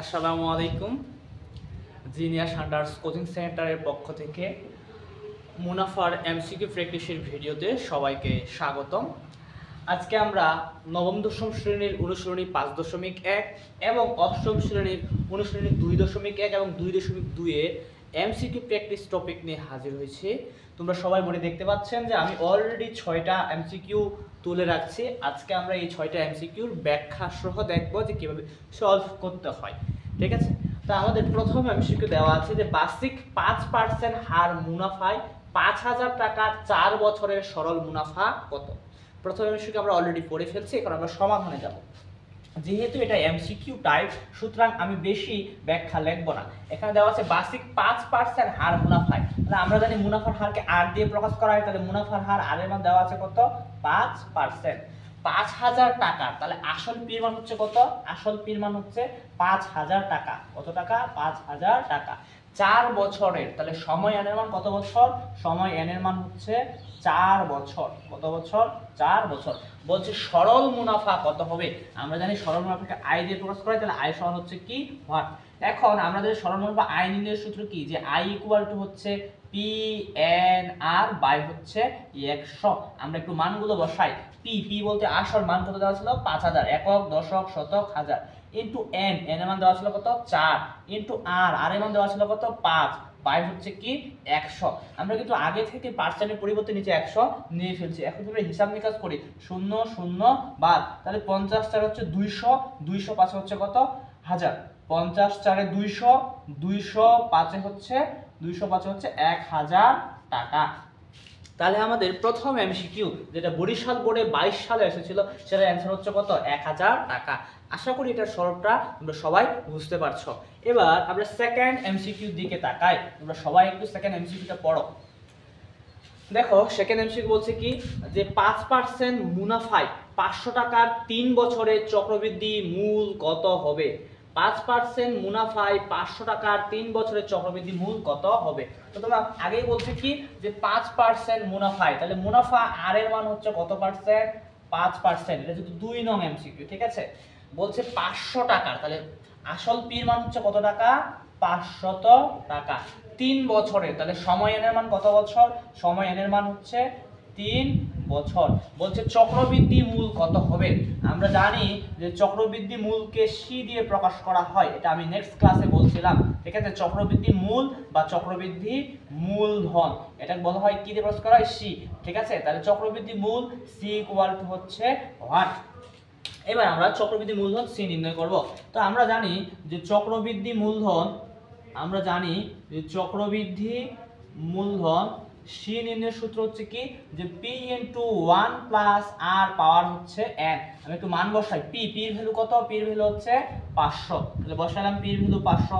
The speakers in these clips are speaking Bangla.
আসসালামু আলাইকুম। জিনিয়াস হান্টার্স কোচিং সেন্টারের পক্ষ থেকে মুনাফার এমসিকিউ প্র্যাকটিসের ভিডিওতে সবাইকে স্বাগতম। আজকে আমরা নবম দশম শ্রেণীর অনুসরণী 5.1 এবং অষ্টম শ্রেণীর অনুসরণী 2.1 এবং 2.2 এর এমসিকিউ প্র্যাকটিস টপিক নিয়ে হাজির হয়েছি। তোমরা সবাই মনে দেখতে পাচ্ছেন যে আমি অলরেডি 6টা এমসিকিউ তুলে রাখছি। আজকে আমরা এই 6টা এমসিকিউর ব্যাখ্যা সহ দেখব যে কিভাবে সলভ করতে হয়। ঠিক আছে, তো আমাদের প্রথম এমসিকিউ দেওয়া আছে যে বার্ষিক 5% হার মুনাফায় 5,000 টাকা 4 বছরের সরল মুনাফা কত। প্রথম এমসিকিউ আমরা অলরেডি পড়ে ফেলছি, এখন আমরা সমাধানে যাব। যেহেতু এটা এমসিকিউ টাইপ, সুতরাং আমি বেশি ব্যাখ্যা লিখব না। এখানে দেওয়া আছে বার্ষিক 5% হার মুনাফায়, তাহলে আমরা জানি মুনাফার হারকে আর দিয়ে প্রকাশ করা হয়, তাহলে মুনাফার হার আর এর মান দেওয়া আছে কত 5%। 5,000 টাকা, তাহলে আসল পির মান হচ্ছে কত? আসল পির মান হচ্ছে 5,000 টাকা। কত টাকা? 5,000 টাকা। 4 বছরের, তাহলে সময় এন এর মান কত বছর? সময় এন এর মান হচ্ছে 4 বছর। কত বছর? 4 বছর। বলছে সরল মুনাফা কত হবে? আমরা জানি সরল মুনাফাকে আই দিয়ে প্রকাশ করা হয়, তাহলে আই সমান হচ্ছে কি? 1। এখন আমরা জানি সরল মুনাফা আই নির্ণয়ের সূত্র কি? যে আই ইকুয়াল টু হচ্ছে পি এন আর বাই হচ্ছে 100। আমরা একটু মানগুলো বসাই। পি বলতে আসল মান কত দেওয়া ছিল? 5,000। একক, দশক, শতক, হাজার। ইন্টু এন এর মান দেওয়া ছিল কত? 4। ইন্টু আর এর মান দেওয়া ছিল কত? 5। বাই হচ্ছে কি? 100। আমরা কিন্তু আগে থেকে পার্সেন্টের পরিবর্তে নিচে 100 নিয়ে ফেলছি। এখন আমরা হিসাব নিকাশ করি, 0 0 বাদ, তাহলে 50 4 হচ্ছে 200, 200 5 হচ্ছে কত? 1000। 50 4 200, 200 5 হচ্ছে 200 5 হচ্ছে 1000 টাকা। তাহলে আমাদের প্রথম এমসিকিউ যেটা বরিশাল বোর্ডে 22 সালে এসেছিল, সেটার অ্যান্সার হচ্ছে কত? 1000 টাকা। আশা করি এটার সরলটা তোমরা সবাই বুঝতে পারছো। এবার আমরা সেকেন্ড এমসিকিউ দিকে তাকাই। তোমরা সবাই একটু সেকেন্ড এমসিকিউটা পড়ো। দেখো সেকেন্ড এমসিকিউ বলছে কি যে 5% মুনাফায় 500 টাকার 3 বছরের চক্রবৃদ্ধি মূল কত হবে? 5% মুনাফায় 500 টাকার 3 বছরের চক্রবৃদ্ধি মূল কত হবে? তো তোমরা আগেই বলছে কি যে 5% মুনাফায়, তাহলে মুনাফা আর এর মান হচ্ছে কত পার্সেন্ট? 5%। এটা যেহেতু 2 নং এমসিকিউ, ঠিক আছে। বলছে 500 টাকার, তাহলে আসল পির মান হচ্ছে কত টাকা? 500 টাকা। 3 বছরের, তাহলে সময় এনের মান কত বছর? সময় এনের মান হচ্ছে 3 বছর। বলছে চক্রবৃদ্ধি মূল কত হবে? আমরা জানি যে চক্রবৃদ্ধি মূলকে সি দিয়ে প্রকাশ করা হয়, এটা আমি নেক্সট ক্লাসে বলছিলাম। ঠিক আছে, চক্রবৃদ্ধি মূল বা চক্রবৃদ্ধি মূলধন, এটা বলা হয় কি দিয়ে প্রকাশ করা হয়? সি। ঠিক আছে, তাহলে চক্রবৃদ্ধি মূল সি ইকুয়াল টু হচ্ছে 1। এবার আমরা চক্রবৃদ্ধি মূলধন সি নির্ণয় করব। তো আমরা জানি যে চক্রবৃদ্ধি মূলধন, আমরা জানি যে চক্রবৃদ্ধি মূলধন সি নির্ণয়ের সূত্র হচ্ছে কি যে পি ইনটু 1 প্লাস আর পাওয়ার হচ্ছে n। আমি একটু মান বসাই। পি এর ভ্যালু কত? পি এর ভ্যালু হচ্ছে 500, তাহলে বসালাম পি এর ভ্যালু 500।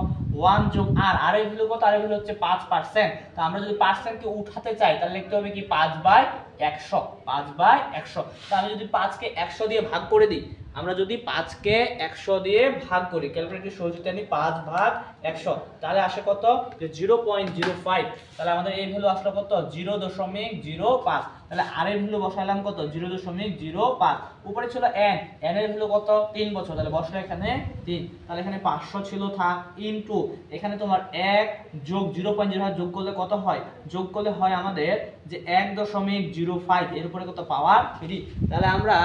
1 যোগ আর এর ভ্যালু কত? আর এর ভ্যালু হচ্ছে 5%। তো আমরা যদি পার্সেন্ট কে উঠাতে চাই তাহলে লিখতে হবে কি 5/100। 5/100। তো আমি যদি 5 কে 100 দিয়ে ভাগ করে দিই, আমরা যদি 5 কে 100 দিয়ে ভাগ করি, ক্যালকুলেটর সহজে নিই 5/100, তাহলে আসে কত? যে 0.05। তাহলে আমাদের এই ভ্যালু আসলো কত? 0.05। তাহলে আর এর ভ্যালু বসাইলাম কত? 0.05। উপরে ছিল n এর ভ্যালু কত? 3 বছর, তাহলে বসলো এখানে 3। তাহলে এখানে 500 ছিল থাক, ইনটু এখানে তোমার 1 যোগ 0.05 যোগ করলে কত হয়? যোগ করলে হয় আমাদের যে 1.05, এর উপরে কত? পাওয়ার 3। তাহলে আমরা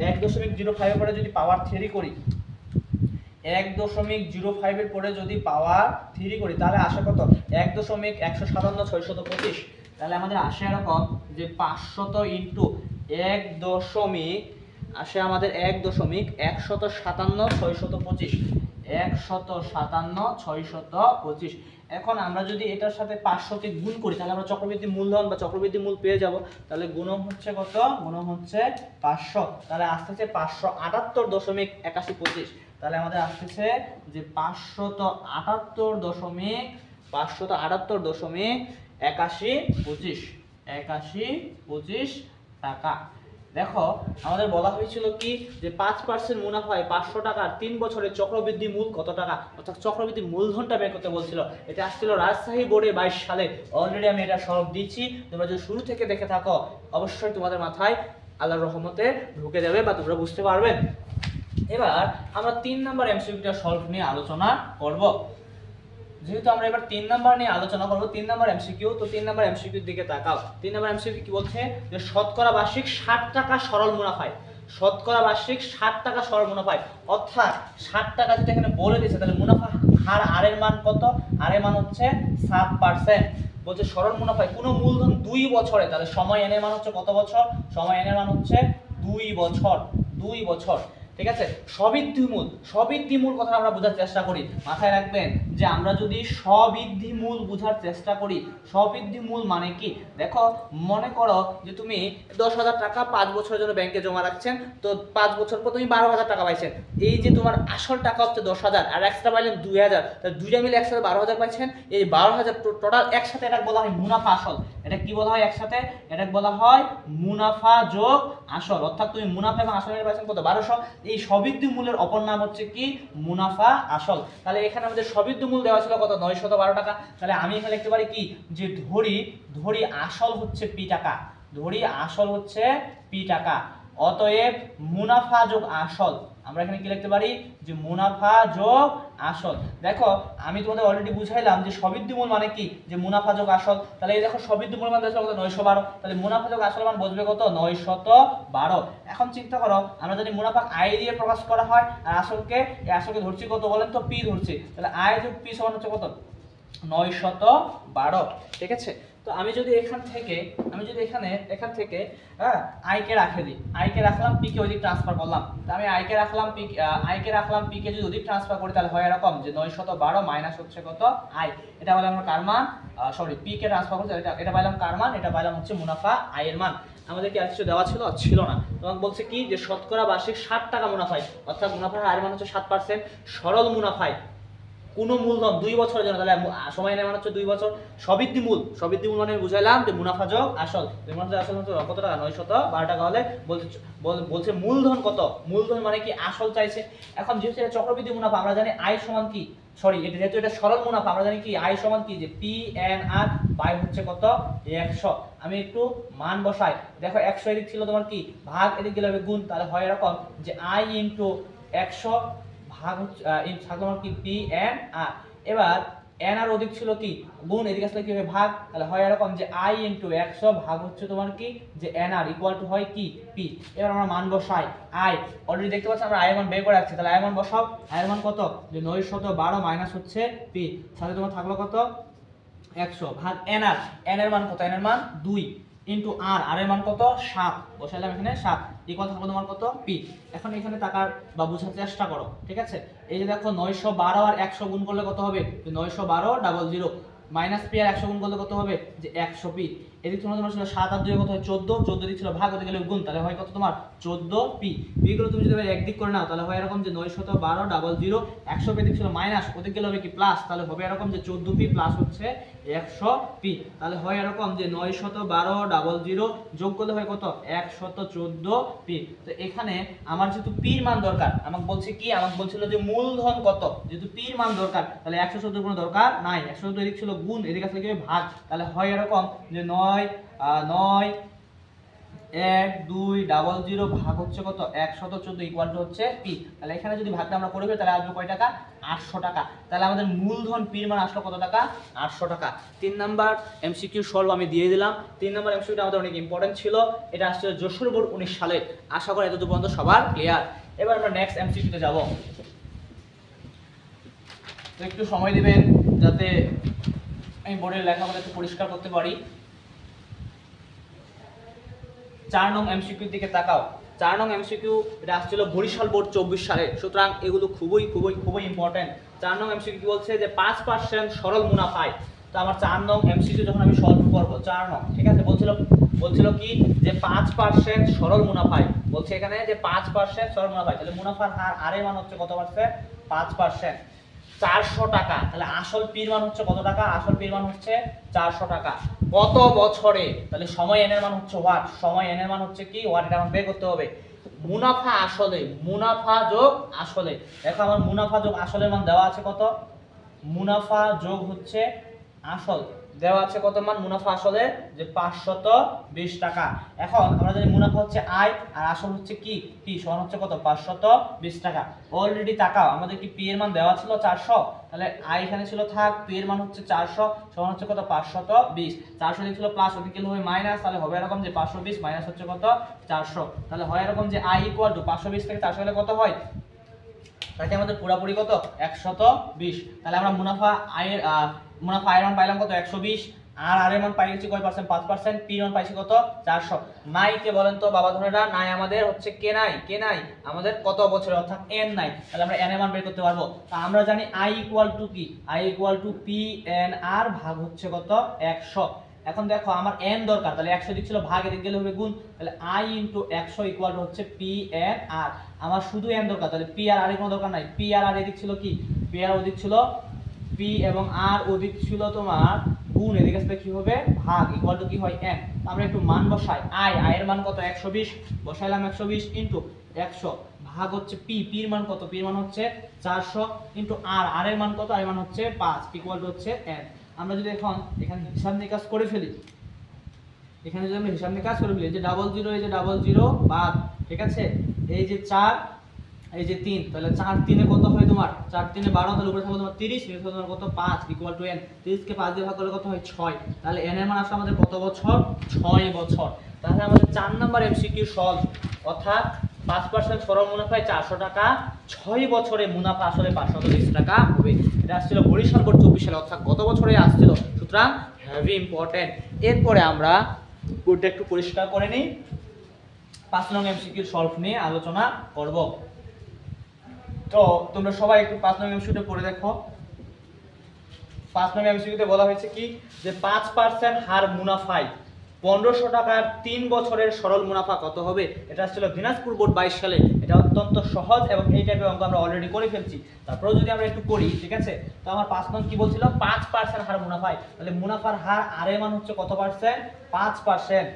1.05 এর পরে যদি পাওয়ার 3 করি, 1.05 এর পরে যদি পাওয়ার 3 করি, তাহলে আসে কত? 1.157,625। তাহলে আমাদের আসে এরকম যে 500 ইনটু 1 আসে আমাদের 1.157,625। 157,625। এখন আমরা যদি এটার সাথে 500 কে গুণ করি, তাহলে আমরা চক্রবৃদ্ধি মূলধন বা চক্রবৃদ্ধি মূল পেয়ে যাব। তাহলে গুণন হচ্ছে কত? গুণন হচ্ছে 500। তাহলে আসতেছে 578.8125। তাহলে আমাদের আসতেছে যে 578.8125 টাকা। দেখো আমাদের বলা হয়েছিল কি যে 5% মুনাফায় 500 টাকার 3 বছরের চক্রবৃদ্ধি মূল কত টাকা, অর্থাৎ চক্রবৃদ্ধি মূলধনটা বের করতে বলছিল। এটা আসছিল রাজশাহী বোর্ডে 22 সালে। অলরেডি আমি এটা সলভ দিচ্ছি, তোমরা যদি শুরু থেকে দেখে থাকো অবশ্যই তোমাদের মাথায় আল্লাহর রহমতে ঢুকে যাবে বা তোমরা বুঝতে পারবে। এবার আমরা 3 নাম্বার এমসিকিউটা সলভ নিয়ে আলোচনা করব। যেহেতু আমরা এবার 3 নাম্বার নিয়ে আলোচনা করব, 3 নাম্বার এমসিকিউ, তো 3 নাম্বার এমসিকিউর দিকে তাকাও। 3 নাম্বার এমসিকিউ কি বলছে যে শতকরা বার্ষিক 60 টাকা সরল মুনাফায়, শতকরা বার্ষিক 60 টাকা সরল মুনাফায়, অর্থাৎ 60 টাকা যদি এখানে বলে দিয়েছে তাহলে মুনাফা হার আর এর মান কত? আর এর মান হচ্ছে 7%। বলছে সরল মুনাফায় কোনো মূলধন 2 বছরে, তাহলে সময় এর মান হচ্ছে কত বছর? সময় এর মান হচ্ছে 2 বছর, 2 বছর। ঠিক আছে, সবৃদ্ধিমূল, সবৃদ্ধিমূল কথা আমরা বোঝার চেষ্টা করি। মাথায় রাখবেন যে আমরা যদি সবৃদ্ধিমূল বোঝার চেষ্টা করি, সবৃদ্ধিমূল মানে কি? দেখো মনে করো যে তুমি 10,000 টাকা 5 বছরের জন্য ব্যাংকে জমা রাখছেন, তো 5 বছর পর তুমি 12,000 টাকা পাইছেন। এই যে তোমার আসল টাকা হচ্ছে 10,000 আর এক্সট্রা পাইলেন 2,000, তাহলে দুইটা মিলে একসাথে 12,000 পাইছেন। এই 12,000 টোটাল একসাথে এটা বলা হয় মুনাফা আসল। এটা কি বলা হয় একসাথে? এটা বলা হয় মুনাফা যোগ আসল, অর্থাৎ তুমি মুনাফা এবং আসলের পাইছেন কত? 1200। এই সবৃদ্ধি মূলের অপর নাম হচ্ছে কি? মুনাফা আসল। তাহলে এখানে আমাদের সবৃদ্ধি মূল দেওয়া ছিল কত? 912 টাকা। তাহলে আমি এখানে লিখতে পারি কি যে ধরি আসল হচ্ছে পি টাকা, ধরি আসল হচ্ছে পি টাকা, অতএব মুনাফা যোগ আসল, আমরা এখানে কি লিখতে পারি যে মুনাফা যোগ আসল। দেখো আমি তোমাদের অলরেডি বুঝাইলাম যে সবৃদ্ধিমূল মানে কি, যে মুনাফা যোগ আসল। তাহলে এই দেখো সবৃদ্ধিমূল মান দেখো কত? 912। তাহলে মুনাফা যোগ আসল মান বসবে কত? 912। এখন চিন্তা করো, আমরা যদি মুনাফা আয় দিয়ে প্রকাশ করা হয় আর আসলকে, এই আসলকে ধরছি কত বলেন তো? পি ধরছি। তাহলে আয় যোগ পি সমান হচ্ছে কত? 912। ঠিক আছে, তো আমি যদি এখান থেকে হ্যাঁ আইকে রাখে দিই, আইকে রাখলাম, পি কে ওইদিক ট্রান্সফার করলাম। তো আমি আইকে রাখলাম, পি কে যদি ওদিক ট্রান্সফার করি তাহলে হয় এরকম যে 912 মাইনাস হচ্ছে কত? আই। এটা বলে আমরা কার মান? সরি, পি কে ট্রান্সফার করতে এটা পাইলাম কার মান? এটা পাইলাম হচ্ছে মুনাফা আয়ের মান। আমাদের কি আর কিছু দেওয়া ছিল? ছিল না। তোমাকে বলছে কি যে শতকরা বার্ষিক 60 টাকা মুনাফায়, অর্থাৎ মুনাফার আয়ের মান হচ্ছে 7%, সরল মুনাফায় কোন মূলধন 2 বছরের জন্য, তাহলে সময় নেওয়া হচ্ছে 2 বছর। সবৃদ্ধিমূল মানে বুঝাইলাম যে মুনাফা যোগ আসল, মুনাফা আসল হচ্ছে কত টাকা? 912 টাকা হলে বলছে মূলধন কত? মূলধন মানে কি? আসল চাইছে। এখন যেহেতু এটা চক্রবৃদ্ধি মুনাফা, আমরা জানি আয় সমান কি, সরি এটা যেহেতু এটা সরল মুনাফা, আমরা জানি কি আয় সমান কি, যে পি এন আর বাই হচ্ছে কত? 100। আমি একটু মান বসাই, দেখো 100 এদিক ছিল তোমার কি ভাগ, এদিক গেলে হবে গুণ, তাহলে হয় এরকম যে আই ইনটু 100 ভাগ হচ্ছে তোমার কি পি এন আর। এবার এন আর ওদিক ছিল কি গুণ, এদিকে আসলে কি হবে ভাগ, তাহলে হয় এরকম যে আই ইনটু 100 ভাগ হচ্ছে তোমার কি যে এন আর ইকুয়াল টু হয় কি পি। এবার আমরা মান বসাই, আই অলরেডি দেখতে পাচ্ছি আমরা আই মান বের করে রাখছি, তাহলে আই মান বসাও। আই মান কত? যে 912 মাইনাস হচ্ছে পি, সাথে তোমার থাকলো কত? 100 ভাগ এন আর, এন এর মান কত? এন এর মান 2 ইনটু আর, আর এর মান কত? 7 বসাইলাম এখানে 7 ইকুয়াল থাকলো তোমার কত? পি। এখন এখানে তাকার বা বোঝার চেষ্টা করো। ঠিক আছে, এই যে দেখো 912 আর 100 গুণ করলে কত হবে? 912 মাইনাস পি আর 100 গুণ করলে কত হবে? যে 100 পি। এদিক তোমার ছিল 7 আর 2 কত হয়? 14, 14 দিক ছিল ভাগ, ওদিকে গেলে গুণ, তাহলে হয় কত তোমার? 14 পি। পি গুলো তুমি যদি একদিক করে নাও তাহলে হয় এরকম যে 912 100 পি দিক ছিল মাইনাস, ওদিকে গেলে হবে কি প্লাস, তাহলে হবে এরকম যে 14 পি প্লাস হচ্ছে 100 পি। তাহলে হয় এরকম যে 912 যোগ করলে হয় কত? 114 পি। তো এখানে আমার যেহেতু পির মান দরকার, আমাকে বলছে কি, আমাকে বলছিল যে মূলধন কত, যেহেতু পির মান দরকার তাহলে 114 কোনো দরকার নাই, 114 এদিক ছিল গুণ, এদিকে আসলে কি ভাগ, তাহলে হয় এরকম যে 912 ভাগ হচ্ছে কত? 114 ইকুয়াল টু হচ্ছে পি। তাহলে এখানে যদি ভাগটা আমরা করে ফেলি তাহলে আসবে কয় টাকা? 800 টাকা। তাহলে আমাদের মূলধন পির মান আসলো কত টাকা? 800 টাকা। 3 নাম্বার এমসিকিউ সলভ আমি দিয়ে দিলাম। 3 নাম্বার এমসিকিউটা আমাদের অনেক ইম্পর্টেন্ট ছিল, এটা আসছে যশোর বোর্ড 19 সালে। আশা করি এতদূর পর্যন্ত সবার ক্লিয়ার। এবার আমরা নেক্সট এমসিকিউতে যাব। তো একটু সময় দিবেন যাতে আমি বোর্ডের লেখাগুলো একটু পরিষ্কার করতে পারি। 4 নং এমসিকিউর দিকে তাকাও। 4 নং এমসিকিউ এটা আসছিল বরিশাল বোর্ড 24 সালে, সুতরাং এগুলো খুবই ইম্পর্টেন্ট। 4 নং এমসিকিউ কি বলছে যে 5% সরল মুনাফায়। তো আমার 4 নং এমসিকিউ যখন আমি সলভ করব 4 নং, ঠিক আছে, বলছিল কি যে 5% সরল মুনাফায়, বলছে এখানে যে 5% সরল মুনাফায়, তাহলে মুনাফার হার আর এর মান হচ্ছে কত পার্সেন্ট? 5%। 400 টাকা, তাহলে আসল পির মান হচ্ছে কত টাকা? আসল পির মান হচ্ছে 400 টাকা। কত বছরে? তাহলে সময় এন এর মান হচ্ছে ওয়াট, সময় এন এর মান হচ্ছে কি ওয়াট, এটা আমার বের করতে হবে। মুনাফা আসলে, মুনাফা যোগ আসলে, দেখো আমার মুনাফা যোগ আসলের মান দেওয়া আছে কত? মুনাফা যোগ হচ্ছে আসল, দেওয়া আছে কত মান মুনাফা আসলে যে 520 টাকা। এখন আমরা জানি মুনাফা হচ্ছে আয় আর আসল হচ্ছে কি পি সমান হচ্ছে কত 520 টাকা। অলরেডি তাকাও আমাদের কি পি এর মান দেওয়া ছিল 400, তাহলে আয় এখানে ছিল থাক, পি এর মান হচ্ছে 400 সমান হচ্ছে কত 520। 400 দিক ছিল প্লাস, ওদিকে হবে মাইনাস, তাহলে হবে এরকম যে 520 মাইনাস হচ্ছে কত 400, তাহলে হয় এরকম যে আই ইকুয়াল টু 520 থেকে 400 হলে কত হয়, তাতে আমাদের পুরোপুরি কত 120। তাহলে আমরা মুনাফা আয়ের মান পাইলাম কত 120, আর এর মান পাইছি কয় পার্সেন্ট 5%, পি মান পাইছি কত 400। নাই কে বলেন তো বাবা ধনেরা, নাই আমাদের হচ্ছে কে নাই আমাদের কত বছরে অর্থাৎ এন নাই, তাহলে আমরা এন এর মান বের করতে পারবো। তা আমরা জানি আই ইকুয়াল টু কি, I equal to P N R ভাগ হচ্ছে কত 100। এখন দেখো আমার n দরকার, তাহলে 100 দিক ছিল ভাগ, এদিক গেলে হবে গুণ, তাহলে i * 100 ইকুয়াল টু হচ্ছে p n r। আমার শুধু n দরকার, তাহলে p আর r এর কোনো দরকার নাই, p আর r এদিক ছিল কি, p আর ওদিক ছিল p এবং r ওদিক ছিল তোমার গুণ, এদিকে আসলে কি হবে ভাগ, ইকুয়াল টু কি হয় n। আমরা একটু মান বসাই, i এর মান কত 120, বসাইলাম 120 * 100 ভাগ হচ্ছে p, p এর মান কত, p এর মান হচ্ছে 400 * r, r এর মান কত, r এর মান হচ্ছে 5 ইকুয়াল টু হচ্ছে n। আমরা যদি এখন এখানে হিসাব নিকাশ করে ফেলি, এখানে যদি আমরা হিসাব নিকাশ করে ফেলি, যে 00 এই যে 00 বাদ, ঠিক আছে, এই যে 4 এই যে 3, তাহলে 4 3 এ কত হয় তোমার 4 3 এ 12, তাহলে উপরে থাকবে তোমার 30, নিচে থাকবে তোমার কত 5 ইকুয়াল টু n। 30 কে 5 দিয়ে ভাগ করলে কত হয় 6, তাহলে n এর মান আসলে আমাদের কত বছর 6 বছর। তাহলে আমাদের 4 নাম্বার এমসিকিউ সলভ, অর্থাৎ 5% সরল মুনাফায় 400 টাকা, 6 বছরে মুনাফা আসলে 520 টাকা হবে। এটা আসছিল বরিশাল বোর্ড 24 সালে, অর্থাৎ গত বছরে আসছিল, সুতরাং হেভি ইম্পর্টেন্ট। এরপরে আমরা বোর্ডটা একটু পরিষ্কার করে নিই, 5 নং এমসিকিউ সলভ নিয়ে আলোচনা করব। তো তোমরা সবাই একটু 5 নং এমসিকিউটা পড়ে দেখো। 5 নং এমসিকিউতে বলা হয়েছে কি, যে 5% হার মুনাফায় 1500 টাকার 3 বছরের সরল মুনাফা কত হবে। এটা ছিল দিনাজপুর বোর্ড 22 সালে, এটা অত্যন্ত সহজ এবং এই টাইপের অঙ্ক আমরা অলরেডি করে ফেলছি। তারপরে যদি আমরা একটু করি, ঠিক আছে, তো আমার 5 নং কি বলছিল 5% হার মুনাফায়, তাহলে মুনাফার হার আর এর মান হচ্ছে কত পার্সেন্ট 5%,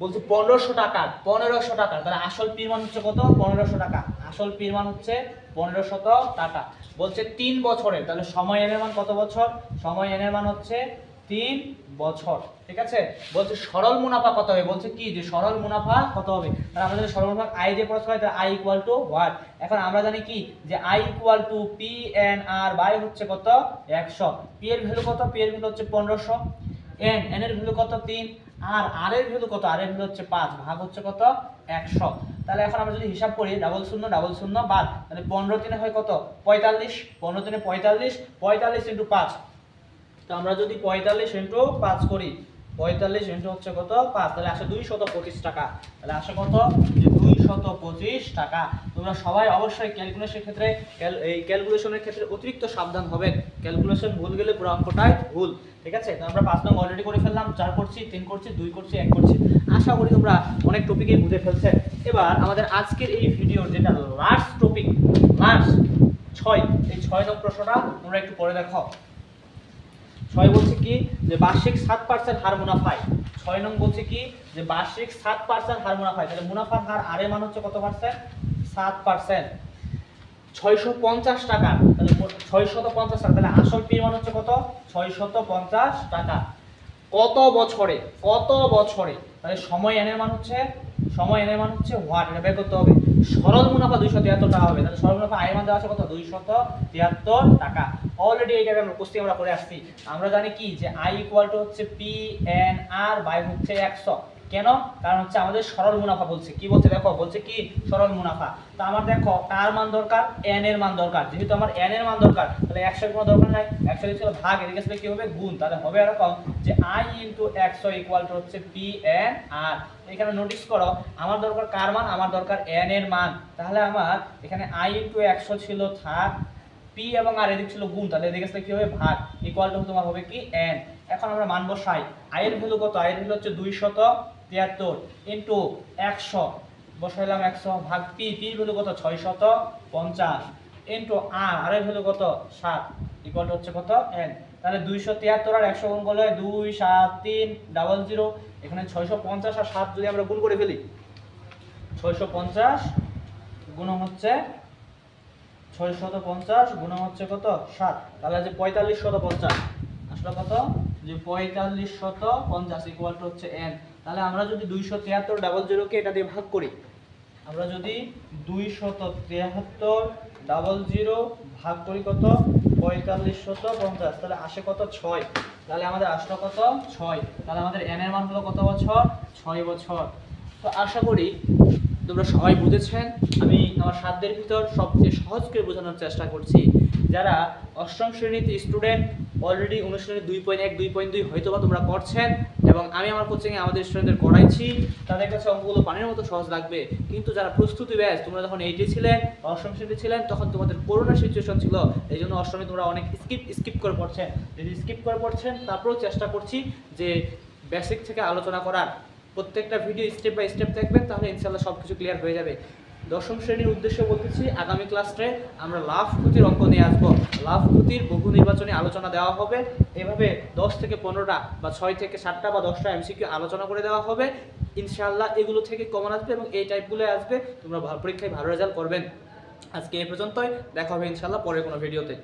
বলছি 1500 টাকা, 1500 টাকা, তাহলে আসল পি মান হচ্ছে কত 1500 টাকা, আসল পি মান হচ্ছে 1500 টাকা। বলছে 3 বছরের, তাহলে সময় এর মান কত বছর, সময় এর মান হচ্ছে 3 বছর, ঠিক আছে। বলছে সরল মুনাফা কত হবে, বলছে কি যে সরল মুনাফা কত হবে, তাহলে আমরা যদি সরল মুনাফা আই দিয়ে প্রকাশ করি, তাহলে আই ইকুয়াল টু হোয়াট। এখন আমরা জানি কি যে I equal to P N R by হচ্ছে কত 100, পি এর ভ্যালু কত, পি এর ভ্যালু হচ্ছে 1500, এন এর ভ্যালু কত 3, আর আর এর ভ্যালু কত, আর এর ভ্যালু হচ্ছে 5, ভাগ হচ্ছে কত 100। তাহলে এখন আমরা যদি হিসাব করি 00 বাদ, তাহলে 15 3 হয় কত 45, 15 3 45, 45 * 5, তো আমরা যদি 45 * 5 করি, 45 হচ্ছে কত 5, তাহলে আসে 225 টাকা, তাহলে আসে কত যে 225 টাকা। তোমরা সবাই অবশ্যই ক্যালকুলেশনের ক্ষেত্রে এই ক্যালকুলেশনের ক্ষেত্রে অতিরিক্ত সাবধান হবেন, ক্যালকুলেশন ভুল গেলে পুরো অঙ্কটাই ভুল, ঠিক আছে। তো আমরা 5 নং অলরেডি করে ফেললাম, 4 করছি, 3 করছি, 2 করছি, 1 করছি। আশা করি তোমরা অনেক টপিকই বুঝে ফেলছেন। এবার আমাদের আজকের এই ভিডিওর যেটা লাস্ট টপিক, লাস্ট 6, এই 6 নং প্রশ্নটা তোমরা একটু পড়ে দেখো। 6 বলছে কি যে বার্ষিক 7% হার মুনাফায়, 6 নং বলছে কি যে বার্ষিক 7% হার মুনাফায়, তাহলে মুনাফার হার আর এর মান হচ্ছে কত পার্সেন্ট 7%, 650 টাকা, তাহলে 650 টাকা, তাহলে আসল পি এর মান হচ্ছে কত 650 টাকা। কত বছরে, কত বছরে, তাহলে সময় এন এর মান হচ্ছে, সময় এন এর মান হচ্ছে হোয়াট, এটা বের করতে হবে। সরল মুনাফা 273 টাকা হবে, তাহলে সরল মুনাফা আয় মান দেওয়া আছে কত 273 টাকা। অলরেডি এইটাকে আমরা কোশ্চেন আমরা করে আসছি। আমরা জানি কি যে আই ইকুয়াল টু হচ্ছে পি এন আর বাই হচ্ছে 100, কেন, কারণ হচ্ছে আমাদের সরল মুনাফা বলছে, কি বলছে দেখো, বলছে কি সরল মুনাফা। তো আমার দেখো কার মান দরকার, এন এর মান দরকার, যেহেতু আমার এন এর মান দরকার, তাহলে 100 এর কোনো দরকার নাই, 100 ছিল ভাগ, এদিকে আসলে কি হবে গুণ, তাহলে হবে এরকম যে i * 100 ইকুয়াল টু হচ্ছে পি এন আর। এখানে নোটিস করো আমার দরকার কার মান, আমার দরকার এন এর মান, তাহলে আমার এখানে i * 100 ছিল থাক, পি এবং আর এদিক ছিল গুণ, তাহলে এদিকে আসলে কি হবে ভাগ, ইকুয়াল টু তোমার হবে কি এন। এখন আমরা মান বসাই, i এর ভ্যালু কত, i এর ভ্যালু হচ্ছে 273 ইনটু 100, বসাইলাম 100 ভাগ পি, পি এর ভ্যালু কত 650 ইনটু আর, আর এর ভ্যালু কত 7 ইকুয়াল টু হচ্ছে কত n। তাহলে 273 আর 100 গুণ করলে 2 7 3 00, এখানে 650 আর 7 যদি আমরা গুণ করে ফেলি, 650 গুণ হচ্ছে 650 গুণ হচ্ছে কত 7, তাহলে যে 4550 আসলে কত যে 4550 ইকুয়াল টু হচ্ছে n। তাহলে আমরা যদি 273 কে এটা দিয়ে ভাগ করি, আমরা যদি 273 ভাগ করি কত 4550, তাহলে আসে কত 6। তাহলে আমাদের আসলো কত 6। তাহলে আমাদের n এর মান হলো কত বছর 6 বছর। তো আশা করি তোমরা সবাই বুঝেছেন। আমি আমার সাধ্যের ভিতর সবচেয়ে সহজ করে বোঝানোর চেষ্টা করছি। যারা অষ্টম শ্রেণীতে স্টুডেন্ট অলরেডি অনুশীলনী 2.1 2.2 হয়তো বা তোমরা করছেন এবং আমি আমার কোচিংয়ে আমাদের স্টুডেন্টদের করাইছি, তাদের কাছে অঙ্কগুলো পানির মতো সহজ লাগবে। কিন্তু যারা প্রস্তুতি ব্যাচ, তোমরা যখন 8 ছিলেন, অষ্টম শ্রেণীতে ছিলেন, তখন তোমাদের করোনা সিচুয়েশন ছিল, এই জন্য অষ্টমে তোমরা অনেক স্কিপ করে পড়ছেন। যদি স্কিপ করে পড়ছেন, তারপরেও চেষ্টা করছি যে বেসিক থেকে আলোচনা করার। প্রত্যেকটা ভিডিও স্টেপ বাই স্টেপ দেখবেন, তাহলে ইনশাআল্লাহ সব কিছু ক্লিয়ার হয়ে যাবে। দশম শ্রেণীর উদ্দেশ্যে বলতেছি, আগামী ক্লাসে আমরা লাভ ক্ষতির অঙ্ক নিয়ে আসবো। লাভ ক্ষতির বহু নির্বাচনী আলোচনা দেওয়া হবে। এভাবে 10 থেকে 15টা বা 6 থেকে 7টা বা 10টা এমসিকিউ আলোচনা করে দেওয়া হবে। ইনশাআল্লাহ এগুলো থেকে কমন আসবে এবং এই টাইপগুলো আসবে। তোমরা পরীক্ষায় ভালো রেজাল্ট করবেন। আজকে এই পর্যন্তই, দেখা হবে ইনশাআল্লাহ পরের কোনো ভিডিওতে।